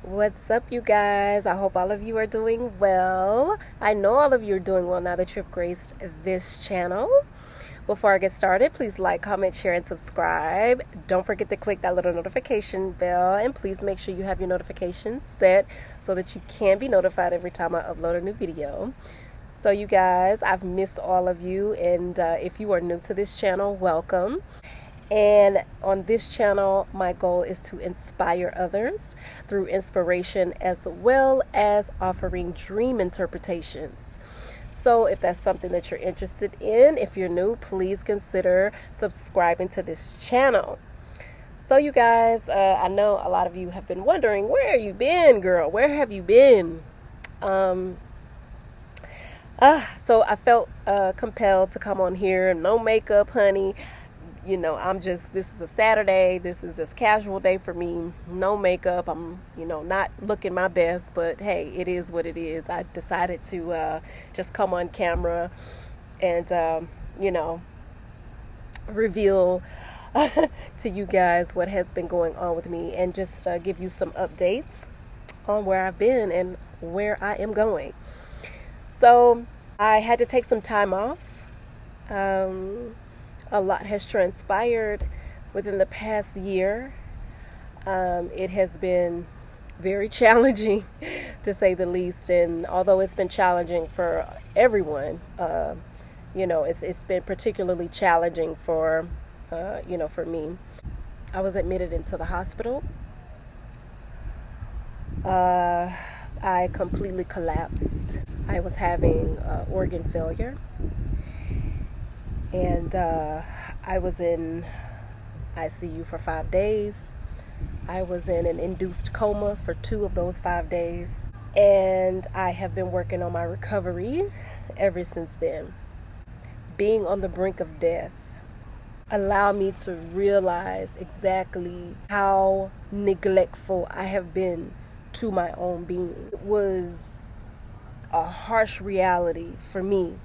What's up, you guys? I hope all of you are doing well. I know all of you are doing well now that you've graced this channel. Before I get started, please like, comment, share, and subscribe. Don't forget to click that little notification bell, and please make sure you have your notifications set so that you can be notified every time I upload a new video. So you guys, I've missed all of you, and if you are new to this channel, welcome. And on this channel, my goal is to inspire others through inspiration as well as offering dream interpretations. So if that's something that you're interested in, if you're new, please consider subscribing to this channel. So you guys, I know a lot of you have been wondering, where have you been, girl? Where have you been? So I felt compelled to come on here. No makeup, honey. You know, this is a Saturday. This is just casual day for me. No makeup. I'm, not looking my best, but hey, it is what it is. I decided to just come on camera and, reveal to you guys what has been going on with me and just give you some updates on where I've been and where I am going. So I had to take some time off. A lot has transpired within the past year. It has been very challenging, to say the least. And although it's been challenging for everyone, it's been particularly challenging for me. I was admitted into the hospital. I completely collapsed. I was having organ failure. And I was in ICU for 5 days. I was in an induced coma for 2 of those 5 days. And I have been working on my recovery ever since then. Being on the brink of death allowed me to realize exactly how neglectful I have been to my own being. It was a harsh reality for me.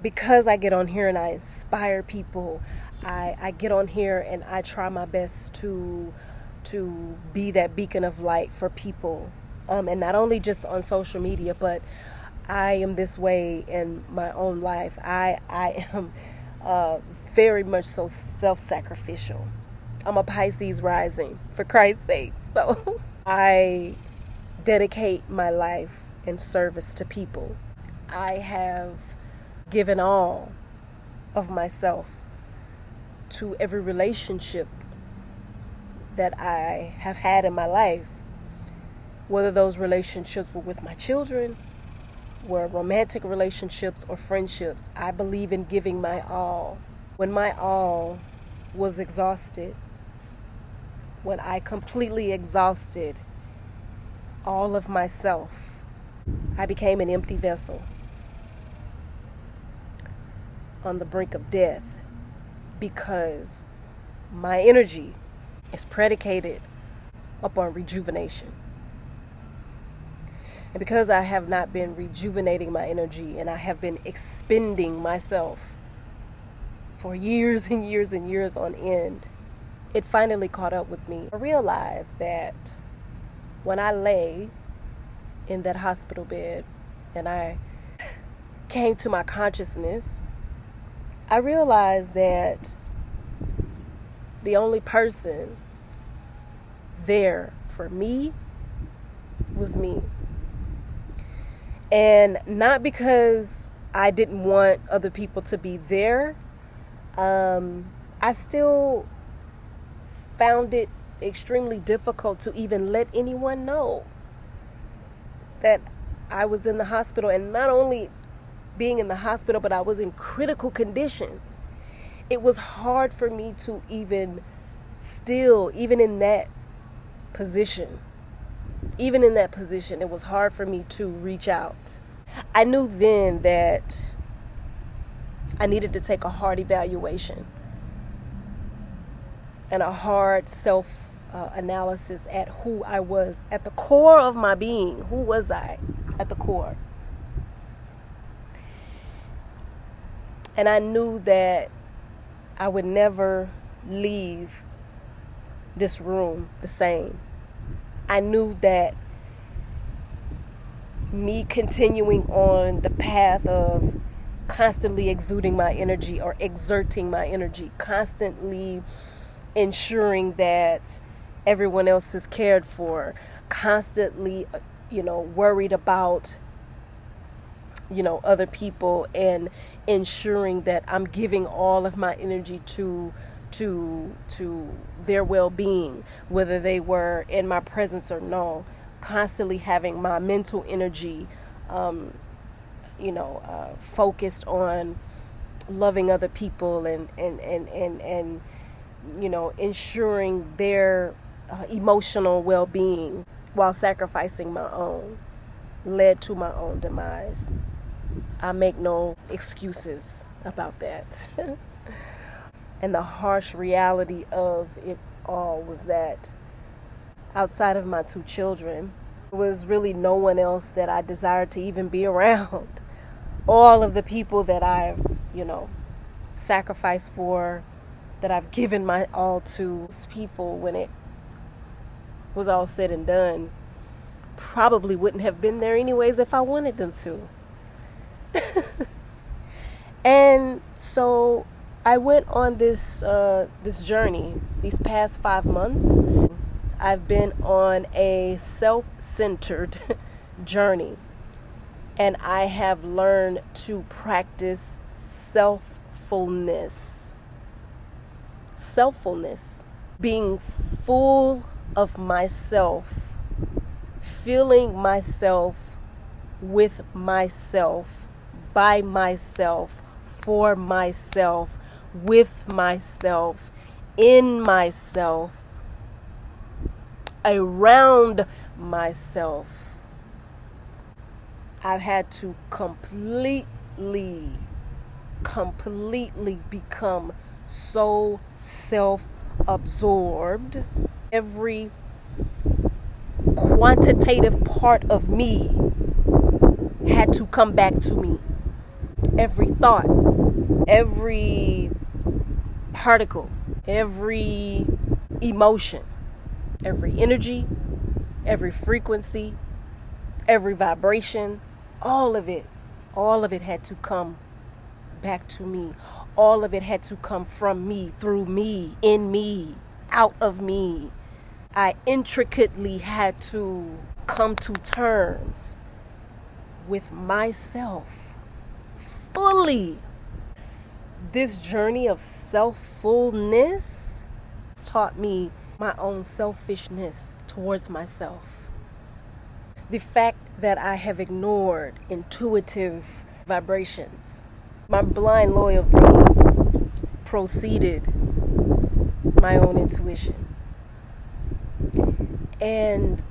Because I get on here and I inspire people, I get on here and I try my best to be that beacon of light for people. And not only just on social media, but I am this way in my own life. I am very much so self-sacrificial. I'm a Pisces rising, for Christ's sake. So I dedicate my life in service to people. I have given all of myself to every relationship that I have had in my life, whether those relationships were with my children, were romantic relationships or friendships. I believe in giving my all. When my all was exhausted, when I completely exhausted all of myself, I became an empty vessel on the brink of death, because my energy is predicated upon rejuvenation. And because I have not been rejuvenating my energy and I have been expending myself for years and years and years on end, it finally caught up with me. I realized that when I lay in that hospital bed and I came to my consciousness, I realized that the only person there for me was me. And not because I didn't want other people to be there. I still found it extremely difficult to even let anyone know that I was in the hospital, and not only being in the hospital, but I was in critical condition. It was hard for me to even in that position, it was hard for me to reach out. I knew then that I needed to take a hard evaluation and a hard self-analysis at who I was at the core of my being. Who was I at the core? And I knew that I would never leave this room the same. I knew that me continuing on the path of constantly exuding my energy or exerting my energy, constantly ensuring that everyone else is cared for, constantly, worried about, other people, and ensuring that I'm giving all of my energy to their well-being, whether they were in my presence or no, constantly having my mental energy focused on loving other people and ensuring their emotional well-being while sacrificing my own, led to my own demise. I make no excuses about that. And the harsh reality of it all was that outside of my 2 children, there was really no one else that I desired to even be around. All of the people that I've, sacrificed for, that I've given my all to, those people, when it was all said and done, probably wouldn't have been there anyways if I wanted them to. And so I went on this journey. These past 5 months, I've been on a self-centered journey, and I have learned to practice self-fullness. Self-fullness, being full of myself, feeling myself with myself, by myself, for myself, with myself, in myself, around myself. I've had to completely become so self-absorbed. Every quantitative part of me had to come back to me. Every thought, every particle, every emotion, every energy, every frequency, every vibration, all of it had to come back to me. All of it had to come from me, through me, in me, out of me. I intricately had to come to terms with myself fully. This journey of self-fullness taught me my own selfishness towards myself. The fact that I have ignored intuitive vibrations. My blind loyalty preceded my own intuition. And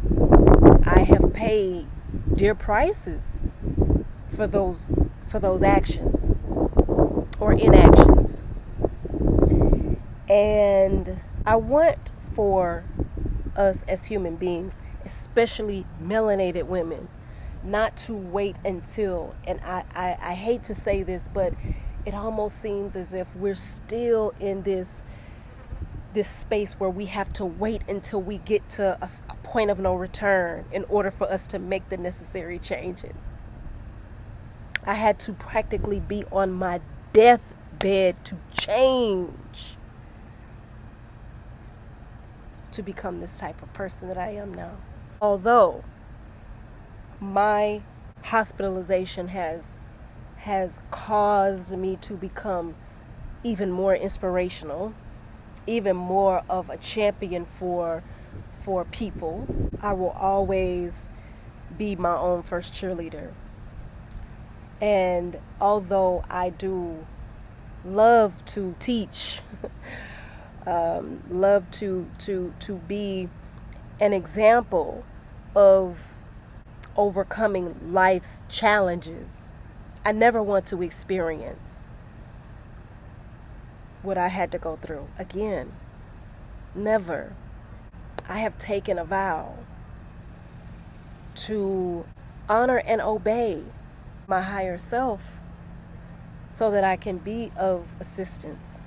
I have paid dear prices for those actions or inactions. And I want for us as human beings, especially melanated women, not to wait until, and I hate to say this, but it almost seems as if we're still in this space where we have to wait until we get to a point of no return in order for us to make the necessary changes. I had to practically be on my deathbed to change, to become this type of person that I am now. Although my hospitalization has caused me to become even more inspirational, even more of a champion for people, I will always be my own first cheerleader. And although I do love to teach, love to be an example of overcoming life's challenges, I never want to experience what I had to go through again. Never. I have taken a vow to honor and obey my higher self so that I can be of assistance,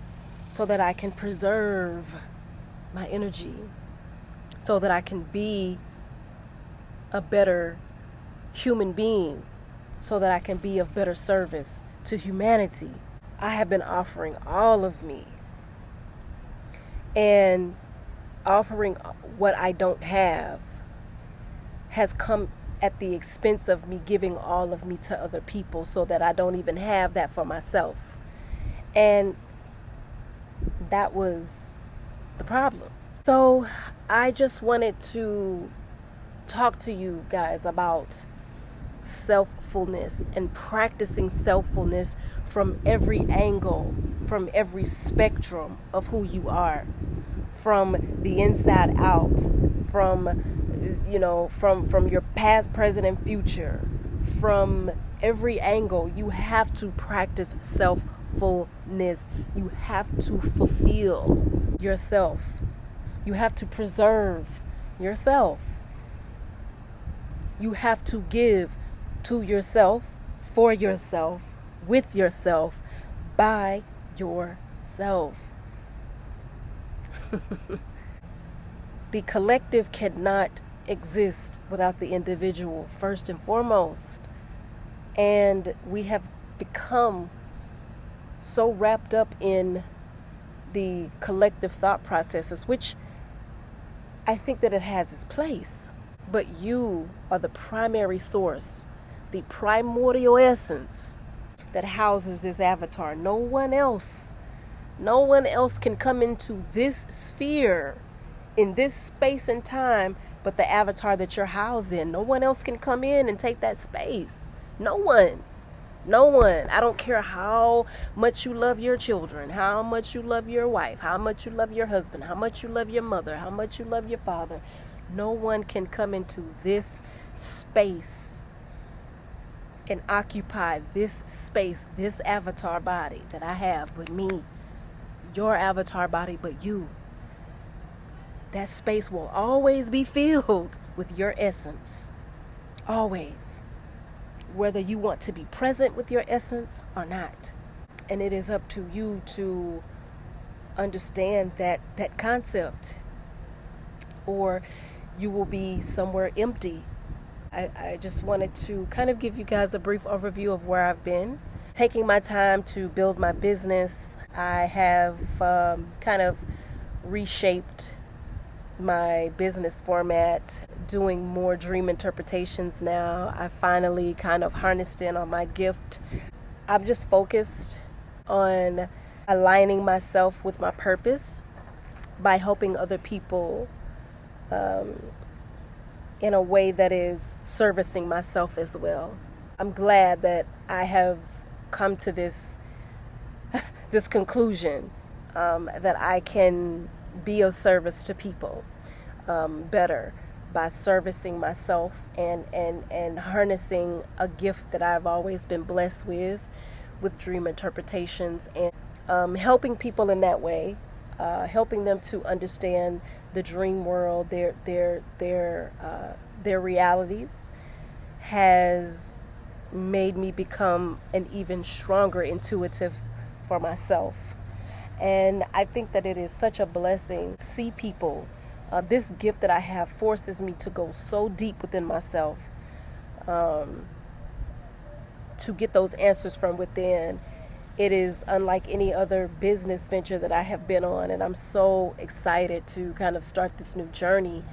so that I can preserve my energy, so that I can be a better human being so that I can be of better service to humanity. I have been offering all of me, and offering what I don't have has come at the expense of me giving all of me to other people so that I don't even have that for myself. And that was the problem. So I just wanted to talk to you guys about self-fullness and practicing self-fullness from every angle, from every spectrum of who you are, from the inside out, from your past, present, and future. From every angle, you have to practice self-fullness. You have to fulfill yourself. You have to preserve yourself. You have to give to yourself, for yourself, with yourself, by yourself. The collective cannot exist without the individual, first and foremost. And we have become so wrapped up in the collective thought processes, which I think that it has its place. But you are the primary source, the primordial essence that houses this avatar. No one else can come into this sphere, in this space and time, but the avatar that you're housed in. No one else can come in and take that space. No one. I don't care how much you love your children, how much you love your wife, how much you love your husband, how much you love your mother, how much you love your father. No one can come into this space and occupy this space, this avatar body that I have with me, your avatar body, but you. That space will always be filled with your essence. Always. Whether you want to be present with your essence or not. And it is up to you to understand that concept, or you will be somewhere empty. I just wanted to kind of give you guys a brief overview of where I've been. Taking my time to build my business, I have kind of reshaped my business format, doing more dream interpretations now. I finally kind of harnessed in on my gift. I'm just focused on aligning myself with my purpose by helping other people in a way that is servicing myself as well. I'm glad that I have come to this conclusion that I can be of service to people better by servicing myself and harnessing a gift that I've always been blessed with dream interpretations, and helping people in that way, helping them to understand the dream world, their realities, has made me become an even stronger intuitive for myself. And I think that it is such a blessing to see people. This gift that I have forces me to go so deep within myself, to get those answers from within. It is unlike any other business venture that I have been on, and I'm so excited to kind of start this new journey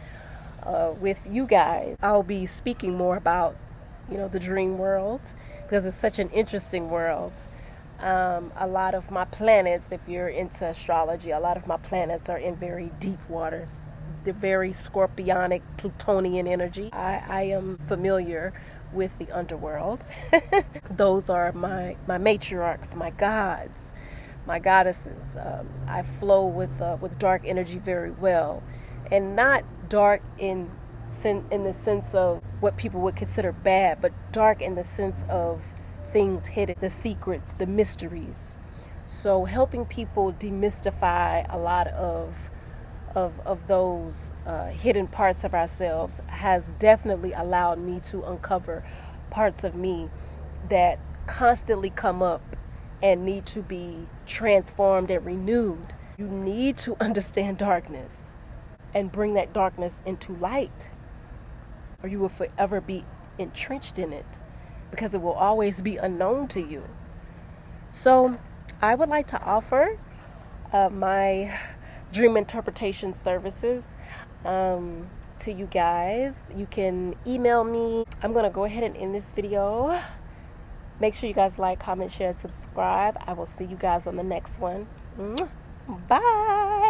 with you guys. I'll be speaking more about, the dream world, because it's such an interesting world. A lot of my planets, if you're into astrology, a lot of my planets are in very deep waters. They're very scorpionic, Plutonian energy. I am familiar with the underworld. Those are my matriarchs, my gods, my goddesses. I flow with dark energy very well, and not dark in the sense of what people would consider bad, but dark in the sense of things hidden, the secrets, the mysteries. So helping people demystify a lot of those hidden parts of ourselves has definitely allowed me to uncover parts of me that constantly come up and need to be transformed and renewed. You need to understand darkness and bring that darkness into light. or you will forever be entrenched in it because it will always be unknown to you. So I would like to offer my dream interpretation services to you guys. You can email me. I'm going to go ahead and end this video. Make sure you guys like, comment, share, and subscribe. I will see you guys on the next one. Bye.